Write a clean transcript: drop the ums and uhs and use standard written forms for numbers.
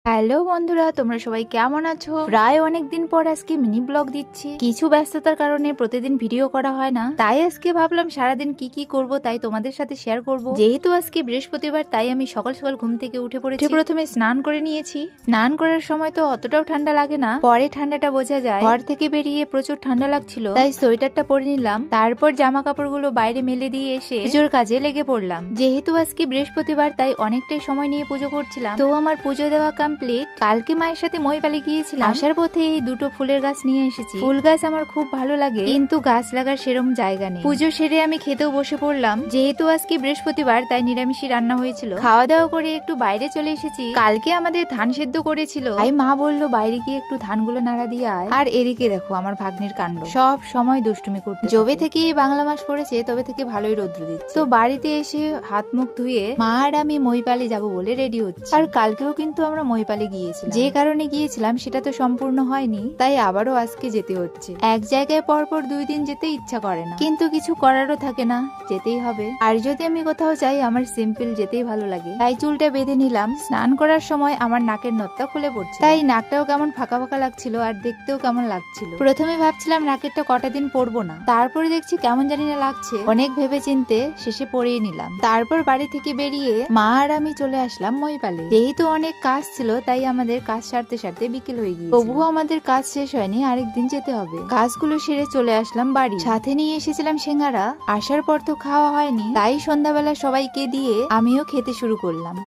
Hello বন্ধুরা, তোমরা সবাই কেমন আছো? প্রায় অনেকদিন পর আজকে মিনি ব্লগ দিচ্ছি। কিছু ব্যস্ততার কারণে প্রতিদিন ভিডিও করা হয় না, তাই আজকে ভাবলাম সারাদিন কি কি করব তাই তোমাদের সাথে শেয়ার করব। যেহেতু আজকে বৃহস্পতিবার, তাই আমি সকাল সকাল ঘুম থেকে উঠে পড়েছি। প্রথমে স্নান করে নিয়েছি। স্নান করার সময় তো অতটাও ঠান্ডা লাগে না, পরে ঠান্ডাটা বোঝা যায়। ঘর থেকে বেরিয়ে প্রচুর ঠান্ডা লাগছিল, তাই সোয়েটারটা পরে নিলাম। তারপর জামা কাপড়গুলো বাইরে মেলে দিয়ে এসে পুজোর কাজে লেগে পড়লাম। যেহেতু আজকে বৃহস্পতিবার, তাই অনেকটাই সময় নিয়ে পুজো করছিলাম। তো আমার পুজো দেওয়া কমপ্লিট। কালকে মায়ের সাথে মহিপালে গিয়েছিলাম, আসার পথে এই দুটো ফুলের গাছ নিয়ে এসেছি। ফুল গাছ আমার খুব ভালো লাগে, কিন্তু গাছ লাগার সেরম জায়গা নেই। পুজো সেরে আমি খেতেও বসে পড়লাম। যেহেতু আজকে বৃহস্পতিবার, তাই নিরামিষই রান্না হয়েছিল। খাওয়া দাওয়া করে একটু বাইরে চলে এসেছি। কালকে আমাদের ধান সেদ্ধ করেছিল, তাই মা বললো বাইরে গিয়ে একটু ধানগুলো নাড়া দিয়ে আয়। আর এদিকে দেখো আমার ভাগ্নির কাণ্ড, সব সময় দুষ্টুমি করতে। যবে থেকে বাংলা মাস পড়েছে তবে থেকে ভালোই রৌদ্র দিচ্ছে। তো বাড়িতে এসে হাত মুখ ধুয়ে মা আর আমি মহিপালে যাবো বলে রেডি হচ্ছি। আর কালকেও কিন্তু আমরা মহিপালে গিয়েছিলাম। যে কারণে গিয়েছিলাম সেটা তো সম্পূর্ণ হয়নি, তাই আবারও আজকে যেতে হচ্ছে। এক জায়গায় পরপর 2 দিন যেতে ইচ্ছা করে না, কিন্তু কিছু করারও থাকে না, যেতেই হবে। আর যদি আমি কোথাও যাই, আমার সিম্পল যেতেই ভালো লাগে। তাই চুলটা বেঁধে নিলাম। স্নান করার সময় আমার নাকের নথটা খুলে পড়ছে, তাই নাকটাও কেমন ফাঁকা ফাঁকা লাগছিল আর দেখতেও কেমন লাগছিল। প্রথমে ভাবছিলাম নাকেরটা কটা দিন পরবো না, তারপরে দেখছি কেমন জানি না লাগছে। অনেক ভেবে চিনতে শেষে পরিয়ে নিলাম। তারপর বাড়ি থেকে বেরিয়ে মা আর আমি চলে আসলাম মহিপালে। যেহেতু অনেক কাজ ছিল, তাই আমাদের কাজ সারতে সারতে বিকেল হয়ে গিয়েছে। তবুও আমাদের কাজ শেষ হয়নি, আরেকদিন যেতে হবে। কাজগুলো সেরে চলে আসলাম বাড়ি। সাথে নিয়ে এসেছিলাম সিঙ্গারা। আসার পর তো খাওয়া হয়নি, তাই সন্ধ্যাবেলা সবাইকে দিয়ে আমিও খেতে শুরু করলাম।